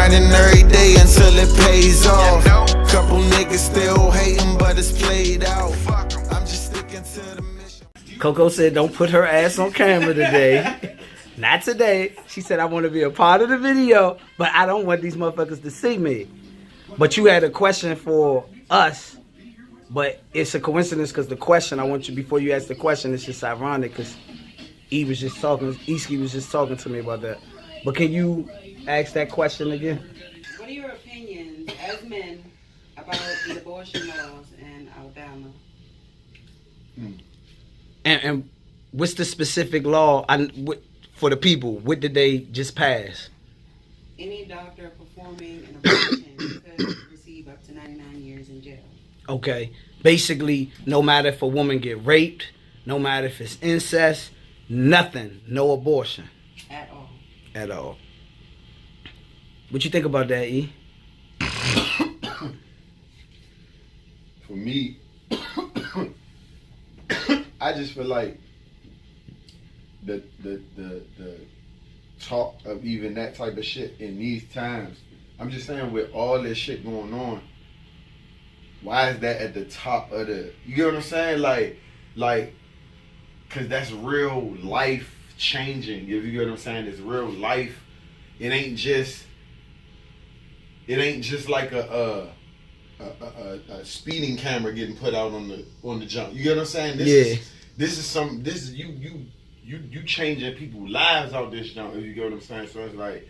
grinding every day until it pays off. Couple niggas still hating, but it's played out. I'm just sticking to the mission. CoCo said don't put her ass on camera today. Not today. She said I want to be a part of the video, but I don't want these motherfuckers to see me. But you had a question for us, but it's a coincidence because the question I want you, before you ask the question, it's just ironic because Eski was just talking to me about that. But can you ask that question again? What are your opinions as men about the abortion laws in AlaBama? And what's the specific law for the people? What did they just pass? Any doctor performing an abortion could receive up to 99 years in jail. Okay. Basically, no matter if a woman get raped, no matter if it's incest, nothing, no abortion. At all. At all. What you think about that, E? For me, I just feel like the talk of even that type of shit in these times, I'm just saying with all this shit going on, why is that at the top of the, you get what I'm saying? Like, cause that's real life changing, if you get what I'm saying. It's real life. It ain't just like a speeding camera getting put out on the jump. You get what I'm saying? This is you changing people's lives out this jump, if you get what I'm saying. So it's like,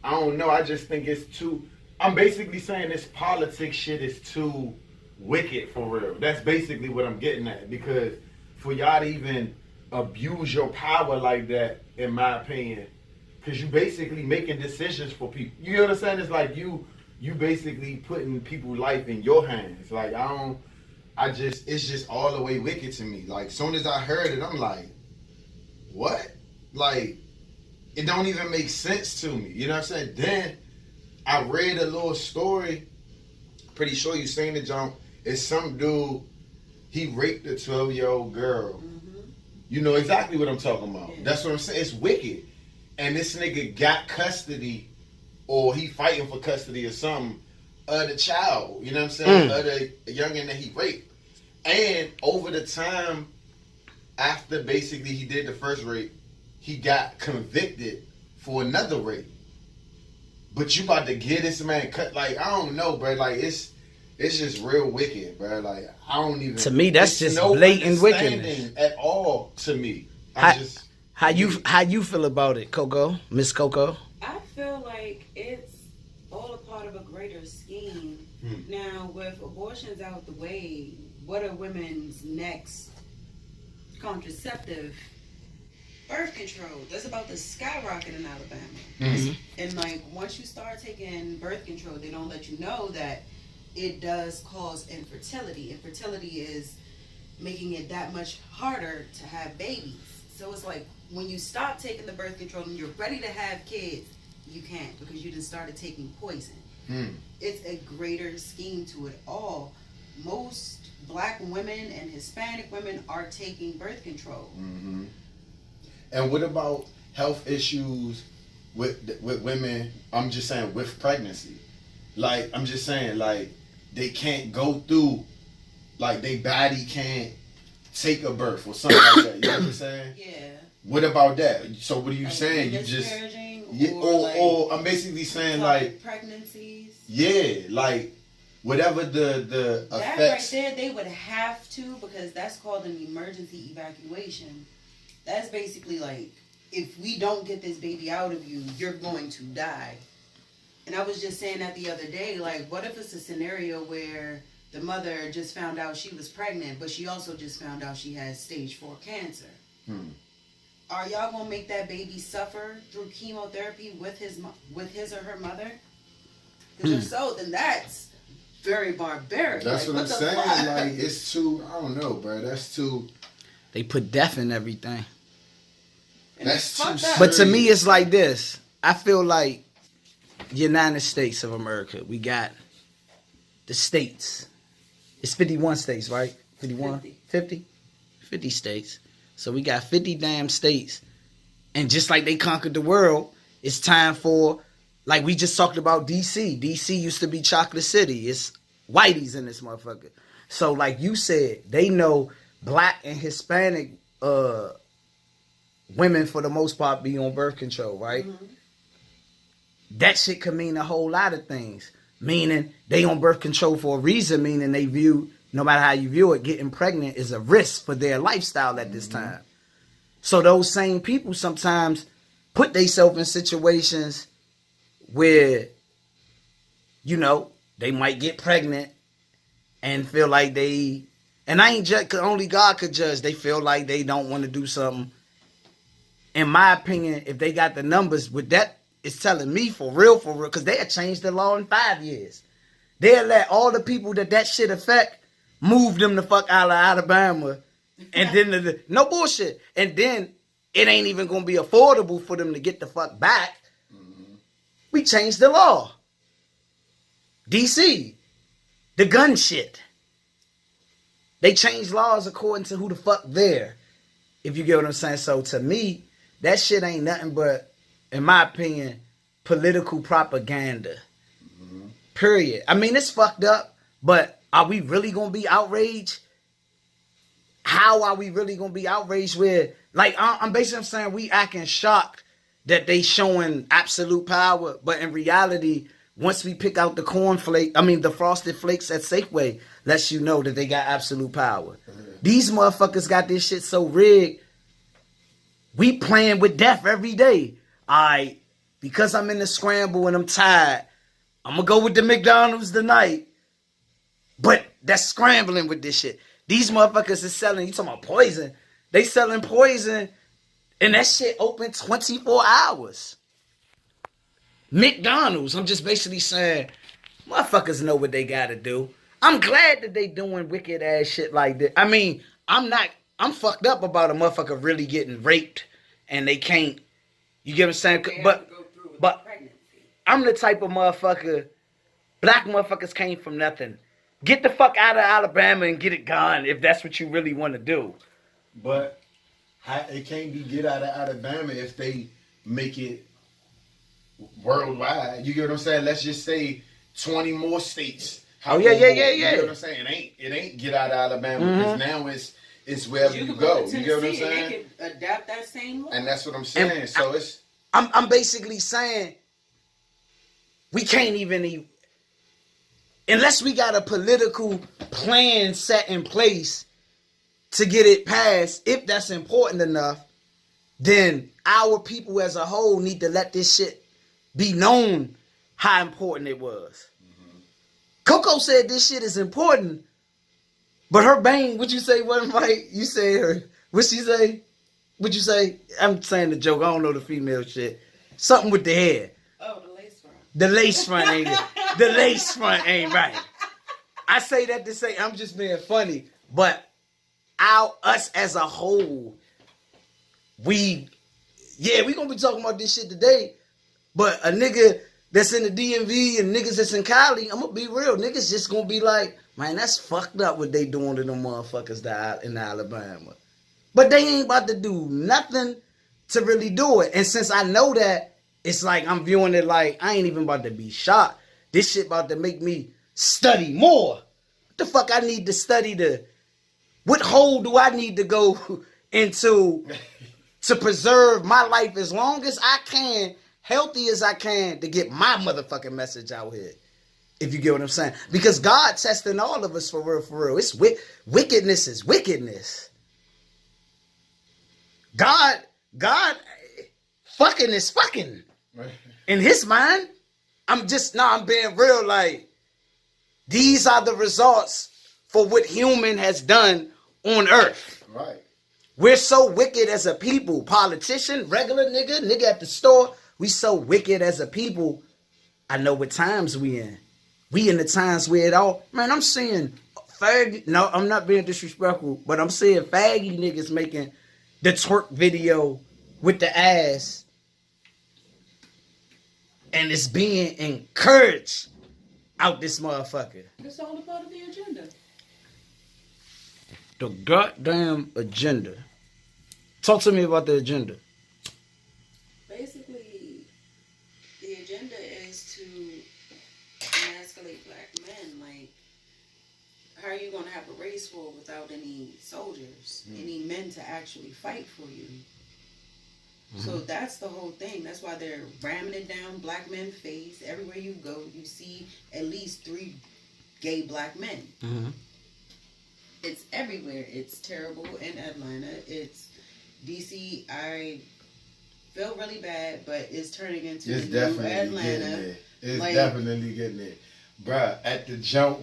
I don't know, I just think it's too, I'm basically saying this politics shit is too wicked for real. That's basically what I'm getting at, because for y'all to even abuse your power like that, in my opinion, because you basically making decisions for people. You know what I'm saying? It's like you basically putting people's life in your hands. Like, it's just all the way wicked to me. Like, soon as I heard it, I'm like, what? Like, it don't even make sense to me. You know what I'm saying? Then I read a little story. Pretty sure you seen it, John. It's some dude, he raped a 12-year-old girl. Mm-hmm. You know exactly what I'm talking about. Yeah. That's what I'm saying. It's wicked. And this nigga got custody, or he fighting for custody or something, of the child. You know what I'm saying? Of the youngin' that he raped. And over the time, after basically he did the first rape, he got convicted for another rape. But you about to get this man cut, like, I don't know, bro. Like, it's just real wicked, bro. Like, I don't even. To me, that's just no blatant wickedness at all. To me, how you feel about it, CoCo, Miss CoCo? I feel like it's all a part of a greater scheme. Now, with abortions out the way, what are women's next contraceptive? Birth control. That's about to skyrocket in AlaBama. Mm-hmm. And like, once you start taking birth control, they don't let you know that it does cause infertility. Infertility is making it that much harder to have babies. So it's like, when you stop taking the birth control and you're ready to have kids, you can't, because you just started taking poison. It's a greater scheme to it all. Most black women and Hispanic women are taking birth control. Mm-hmm. And what about health issues with women? I'm just saying, with pregnancy. Like, I'm just saying, like, they can't go through, like, their body can't take a birth or something like that. You know what I'm saying? Yeah. What about that? So what are you saying? You just, or I'm basically saying, like, pregnancies. Yeah, like, whatever the that effects. Right there, they would have to, because that's called an emergency evacuation. That's basically like, if we don't get this baby out of you, you're going to die. And I was just saying that the other day, like, what if it's a scenario where the mother just found out she was pregnant, but she also just found out she has stage 4 cancer? Are y'all gonna make that baby suffer through chemotherapy with his or her mother? Because if so, then that's very barbaric. That's like, what I'm saying. Fuck? Like, it's too, I don't know, bro. That's too. They put death in everything. That's too serious. But to me, it's like this. I feel like United States of America. We got the states. It's 51 states, right? 51? 50? 50 states. So we got 50 damn states. And just like they conquered the world, it's time for like we just talked about DC. DC used to be Chocolate City. It's whiteys in this motherfucker. So like you said, they know black and Hispanic women for the most part be on birth control, right? Mm-hmm. That shit could mean a whole lot of things. Meaning they on birth control for a reason, meaning they view, no matter how you view it, getting pregnant is a risk for their lifestyle at this time. So those same people sometimes put themselves in situations where, you know, they might get pregnant and feel like they, and I ain't just, only God could judge, they feel like they don't want to do something. In my opinion, if they got the numbers with that, it's telling me for real, because they had changed the law in 5 years. They'll let all the people that shit affect move them the fuck out of Alabama. And then, no bullshit. And then it ain't even going to be affordable for them to get the fuck back. Mm-hmm. We changed the law. DC, the gun shit. They changed laws according to who the fuck there. If you get what I'm saying. So to me, that shit ain't nothing but, in my opinion, political propaganda. Mm-hmm. Period. I mean, it's fucked up, but are we really going to be outraged? How are we really going to be outraged with, like, I'm basically saying we acting shocked that they showing absolute power, but in reality, once we pick out the the Frosted Flakes at Safeway, lets you know that they got absolute power. Mm-hmm. These motherfuckers got this shit so rigged, we playing with death every day. Alright, because I'm in the scramble and I'm tired, I'm gonna go with the McDonald's tonight. But that's scrambling with this shit. These motherfuckers is selling, you talking about poison. They selling poison and that shit open 24 hours. McDonald's, I'm just basically saying, motherfuckers know what they gotta do. I'm glad that they doing wicked ass shit like that. I mean, I'm fucked up about a motherfucker really getting raped and they can't, you get what I'm saying? But I'm the type of motherfucker, black motherfuckers came from nothing. Get the fuck out of Alabama and get it gone if that's what you really want to do. But it can't be get out of Alabama if they make it worldwide. You get what I'm saying? Let's just say 20 more states. Yeah. You get what I'm saying? It ain't get out of Alabama because now it's wherever you go. You get what I'm saying? They can adapt that same law. And that's what I'm saying. And so I'm basically saying we can't even unless we got a political plan set in place to get it passed, if that's important enough, then our people as a whole need to let this shit be known how important it was. Mm-hmm. CoCo said this shit is important, but her bang, what you say, wasn't right? You say her, what she say? What you say? I'm saying the joke, I don't know the female shit. Something with the hair. Oh, the lace front. The lace front ain't it. The lace front ain't right. I say that to say I'm just being funny, but us as a whole, we gonna be talking about this shit today, but a nigga that's in the DMV and niggas that's in Cali, I'm gonna be real, niggas just gonna be like, man, that's fucked up what they doing to them motherfuckers that in Alabama. But they ain't about to do nothing to really do it. And since I know that, it's like I'm viewing it like I ain't even about to be shocked. This shit about to make me study more. What the fuck I need to study what hole do I need to go into to preserve my life as long as I can, healthy as I can, to get my motherfucking message out here. If you get what I'm saying. Because God testing all of us for real. It's wickedness is wickedness. God fucking is fucking. In his mind, I'm being real, like, these are the results for what human has done on earth. Right. We're so wicked as a people. Politician, regular nigga at the store, we so wicked as a people. I know what times we in. We in the times where it all, man, I'm seeing faggy, no, I'm not being disrespectful, but I'm seeing faggy niggas making the twerk video with the ass. And it's being encouraged out this motherfucker. It's all about the agenda. The goddamn agenda. Talk to me about the agenda. Basically, the agenda ways to emasculate black men. Like, how are you going to have a race war without any soldiers, any men to actually fight for you? So that's the whole thing. That's why they're ramming it down black men's face. Everywhere you go, you see at least 3 gay black men. It's everywhere. It's terrible in Atlanta. It's DC. I feel really bad, but it's turning into It's new definitely Atlanta. getting there. It's Like, definitely getting there. Bruh, at the jump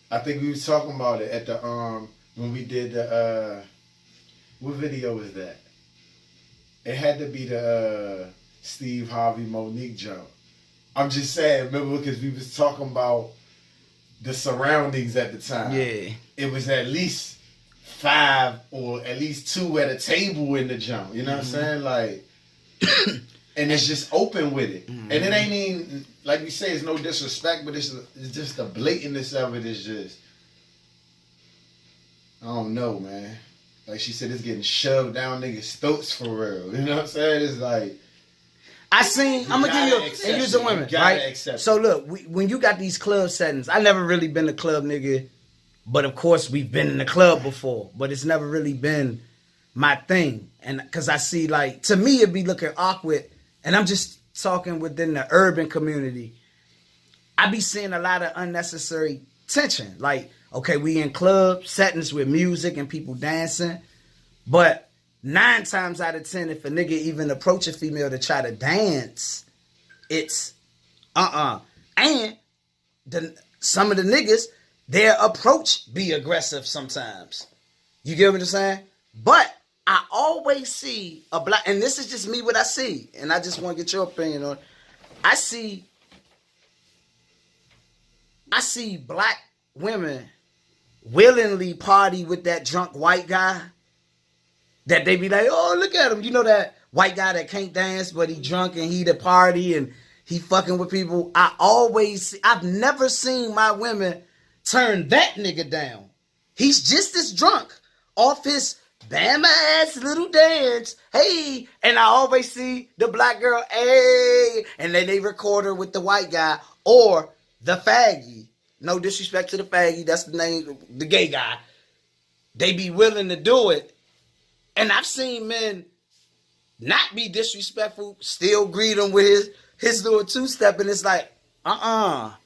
I think we was talking about it at the when we did the what video was that? It had to be the Steve Harvey Monique jump. I'm just saying, remember, because we was talking about the surroundings at the time. Yeah. It was at least 5 or at least 2 at a table in the jump. You know what I'm saying? Like, and it's just open with it. And it ain't even, like we say, it's no disrespect, but it's just the blatantness of it is just, I don't know, man. Like she said, it's getting shoved down niggas' throats for real. You know what I'm saying? It's like, I'm gonna give you, and use the women, right? So look, when you got these club settings, I never really been a club nigga, but of course we've been in the club before, but it's never really been my thing. And cause I see, like, to me it'd be looking awkward, and I'm just talking within the urban community. I be seeing a lot of unnecessary tension. Like, okay, we in club settings with music and people dancing, but 9 times out of 10, if a nigga even approach a female to try to dance, it's and some of the niggas, their approach be aggressive sometimes. You get what I'm saying? But I always see a black, and this is just me what I see, and I just want to get your opinion on it. I see black women willingly party with that drunk white guy. That they be like, oh, look at him. You know that white guy that can't dance, but he drunk and he the party and he fucking with people. I've never seen my women turn that nigga down. He's just as drunk off his Bama ass little dance. Hey, and I always see the black girl, hey, and then they record her with the white guy or the faggy. No disrespect to the faggy, that's the name, the gay guy. They be willing to do it. And I've seen men not be disrespectful, still greet him with his little 2-step, and it's like, And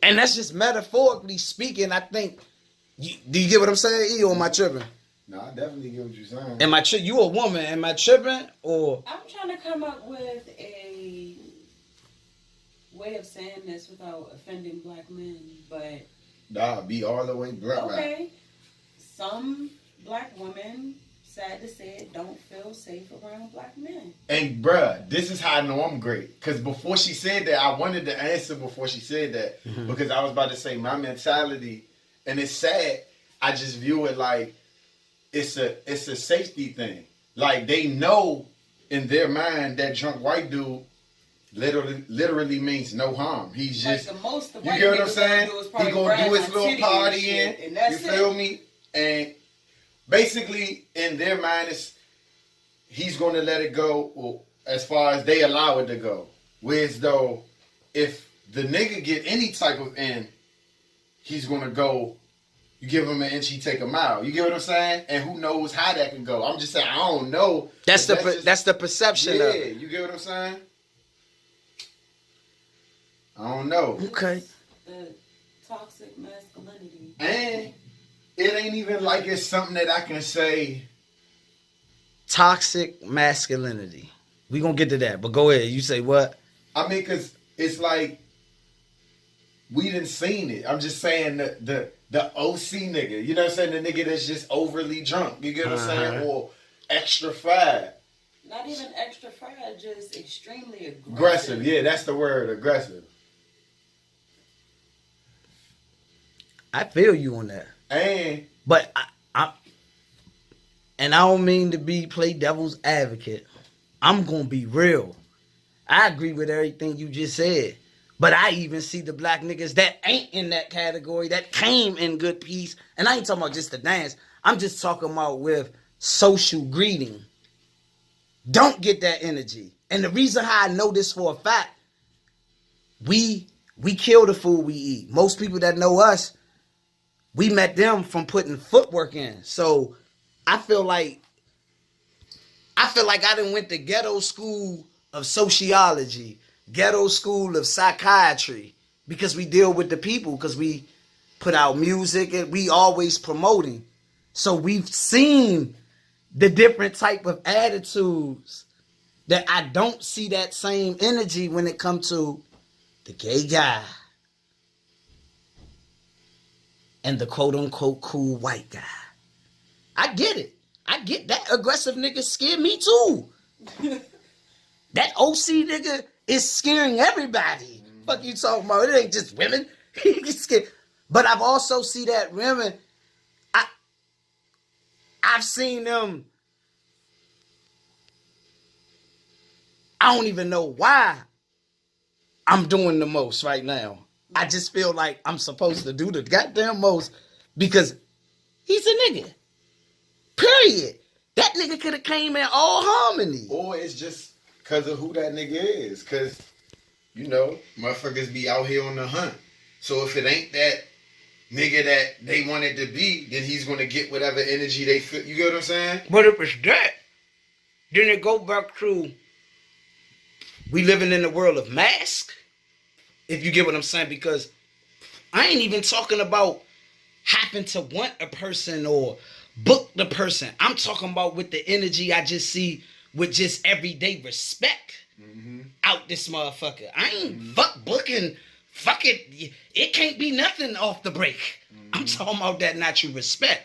that's just metaphorically speaking, I think. Do you get what I'm saying, E, or am I tripping? No, I definitely get what you're saying. You a woman, am I tripping, or? I'm trying to come up with a way of saying this without offending black men, but... Nah, be all the way black. Okay. Some black women, sad to say it, don't feel safe around black men. And bruh, this is how I know I'm great. Because before she said that, I wanted to answer before she said that. Because I was about to say my mentality, and it's sad, I just view it like it's a safety thing. Like they know in their mind that drunk white dude literally means no harm. He's like just, the most the you get what I'm saying? He gonna do his little party in, you feel me? And basically, in their mind, he's going to let it go as far as they allow it to go. Whereas though, if the nigga get any type of in, he's going to go, you give him an inch, he take a mile. You get what I'm saying? And who knows how that can go. I'm just saying, I don't know. That's the perception of it. Yeah, you get what I'm saying? I don't know. Okay. The toxic masculinity. And it ain't even like it's something that I can say. Toxic masculinity. We gonna get to that, but go ahead. You say what? I mean, cause it's like we done seen it. I'm just saying the OC nigga. You know what I'm saying? The nigga that's just overly drunk. You get what I'm saying? Or extra fried. Not even extra fried, just extremely aggressive. Aggressive. Yeah, that's the word. Aggressive. I feel you on that. But I don't mean to play devil's advocate. I'm gonna be real. I agree with everything you just said. But I even see the black niggas that ain't in that category that came in good peace. And I ain't talking about just the dance. I'm just talking about with social greeting. Don't get that energy. And the reason how I know this for a fact, we kill the food we eat. Most people that know us, we met them from putting footwork in. So I feel like I done went to ghetto school of sociology, ghetto school of psychiatry, because we deal with the people, because we put out music and we always promoting. So we've seen the different type of attitudes that I don't see that same energy when it comes to the gay guy and the quote unquote cool white guy. I get it. I get that aggressive nigga scare me too. That OC nigga is scaring everybody. Fuck you talking about? It ain't just women. He gets scared. But I've also seen that women, I've seen them. I don't even know why I'm doing the most right now. I just feel like I'm supposed to do the goddamn most because he's a nigga. Period. That nigga could have came in all harmony. Or it's just because of who that nigga is. Because, you know, motherfuckers be out here on the hunt. So if it ain't that nigga that they want it to be, then he's going to get whatever energy they feel. You get what I'm saying? But if it's that, then it go back to we living in the world of mask. If you get what I'm saying, because I ain't even talking about happen to want a person or book the person. I'm talking about with the energy I just see with just everyday respect out this motherfucker. I ain't fuck booking. Fuck it. It can't be nothing off the break. I'm talking about that natural respect.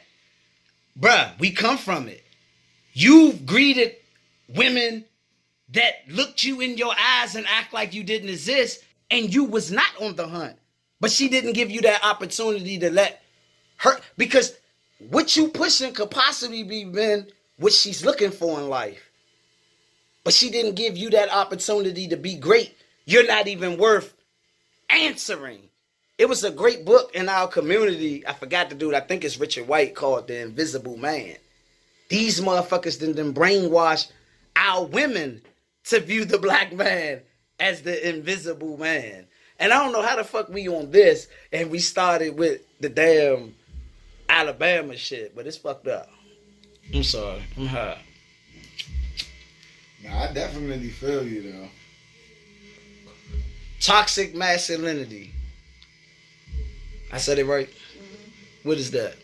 Bruh, we come from it. You've greeted women that looked you in your eyes and act like you didn't exist, and you was not on the hunt. But she didn't give you that opportunity to let her, because what you pushing could possibly be been what she's looking for in life. But she didn't give you that opportunity to be great. You're not even worth answering. It was a great book in our community. I forgot the dude. I think it's Richard White, called The Invisible Man. These motherfuckers didn't brainwash our women to view the black man as the invisible man. And I don't know how the fuck we on this and we started with the damn AlaBama shit, but it's fucked up. I'm sorry. I'm high. Nah, I definitely feel you though. Toxic masculinity. I said it right? What is that?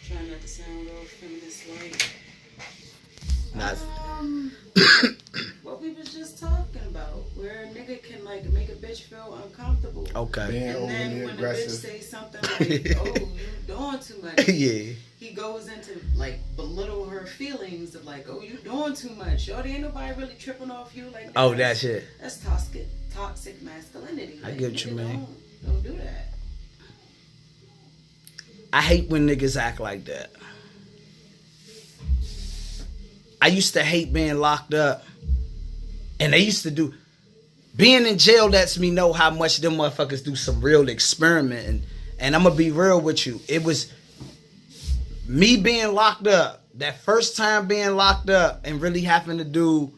Trying not to sound all feminist like. Nah. What we was just talking about, where a nigga can like make a bitch feel uncomfortable. Okay. Being And then overly when aggressive. the bitch say something like, "Oh, you doing too much," Yeah. he goes into like belittle her feelings of like, "Oh, you doing too much. Shorty, ain't nobody really tripping off you like that." Oh, that shit. That's toxic masculinity. I Like, get what you nigga, mean. Don't do that. I hate when niggas act like that. I used to hate being locked up. And they used to do... Being in jail lets me know how much them motherfuckers do some real experimenting. And I'm going to be real with you. It was me being locked up. That first time being locked up and really having to do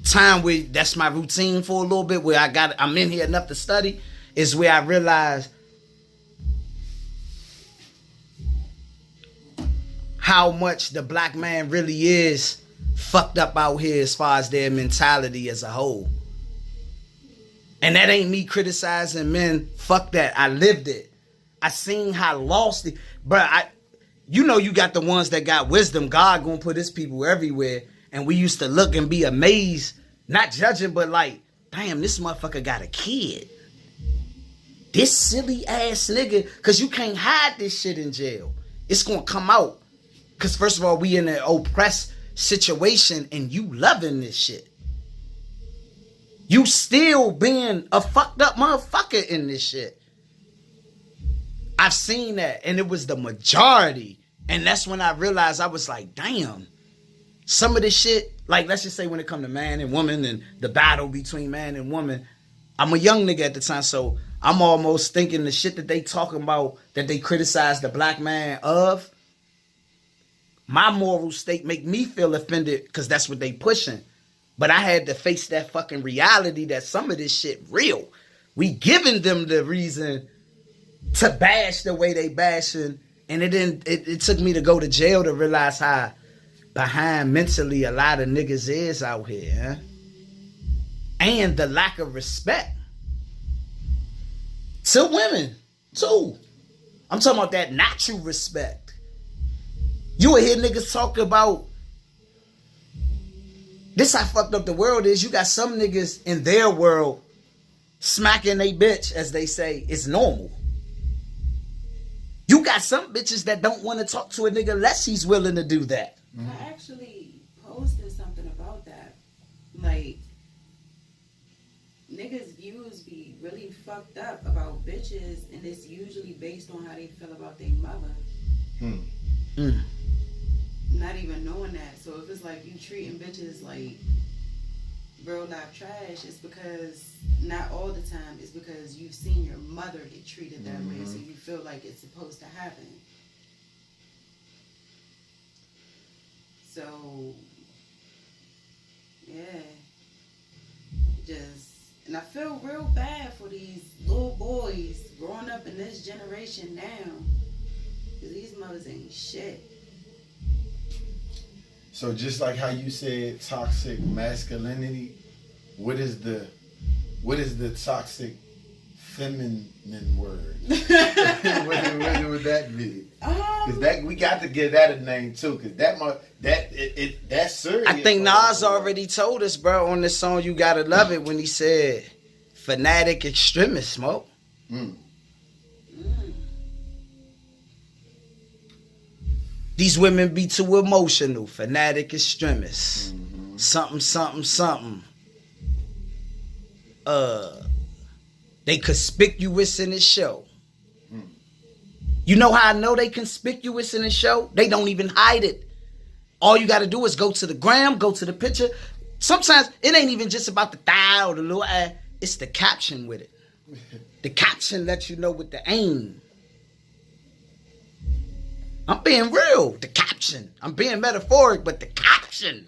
time where that's my routine for a little bit, where I'm in here enough to study, is where I realized how much the black man really is fucked up out here as far as their mentality as a whole. And that ain't me criticizing men. Fuck that. I lived it. I seen how lost it. But you know you got the ones that got wisdom. God gonna put his people everywhere. And we used to look and be amazed. Not judging, but like, damn, this motherfucker got a kid. This silly ass nigga. Because you can't hide this shit in jail. It's gonna come out. Because first of all, we in an oppressed situation and you loving this shit. You still being a fucked up motherfucker in this shit. I've seen that, and it was the majority. And that's when I realized, I was like, damn. Some of this shit, like let's just say when it come to man and woman and the battle between man and woman, I'm a young nigga at the time, so I'm almost thinking the shit that they talking about, that they criticize the black man of, my moral state make me feel offended because that's what they pushing. But I had to face that fucking reality that some of this shit real. We giving them the reason to bash the way they bashing, and it took me to go to jail to realize how behind mentally a lot of niggas is out here, huh? And the lack of respect to women too. I'm talking about that natural respect. You will hear niggas talk about this. How fucked up the world is. You got some niggas in their world smacking they bitch, as they say, is normal. You got some bitches that don't want to talk to a nigga unless he's willing to do that. I actually posted something about that. Like, niggas' views be really fucked up about bitches, and it's usually based on how they feel about their mother. Not even knowing that. So if it's like you treating bitches like real life trash, it's because, not all the time, it's because you've seen your mother get treated that way, so you feel like it's supposed to happen. So, yeah. And I feel real bad for these little boys growing up in this generation now. Because these mothers ain't shit. So just like how you said toxic masculinity, what is the toxic feminine word? what would that be? Because that we got to give that a name too. Because that's serious. I think Nas already told us, bro, on this song "You Gotta Love It" when he said "fanatic extremist." Smoke. These women be too emotional. Fanatic extremists. Something, something, something. They conspicuous in the show. You know how I know they conspicuous in the show? They don't even hide it. All you got to do is go to the gram, go to the picture. Sometimes it ain't even just about the thigh or the little eye. It's the caption with it. The caption lets you know with the aim. I'm being real. The caption. I'm being metaphoric, but the caption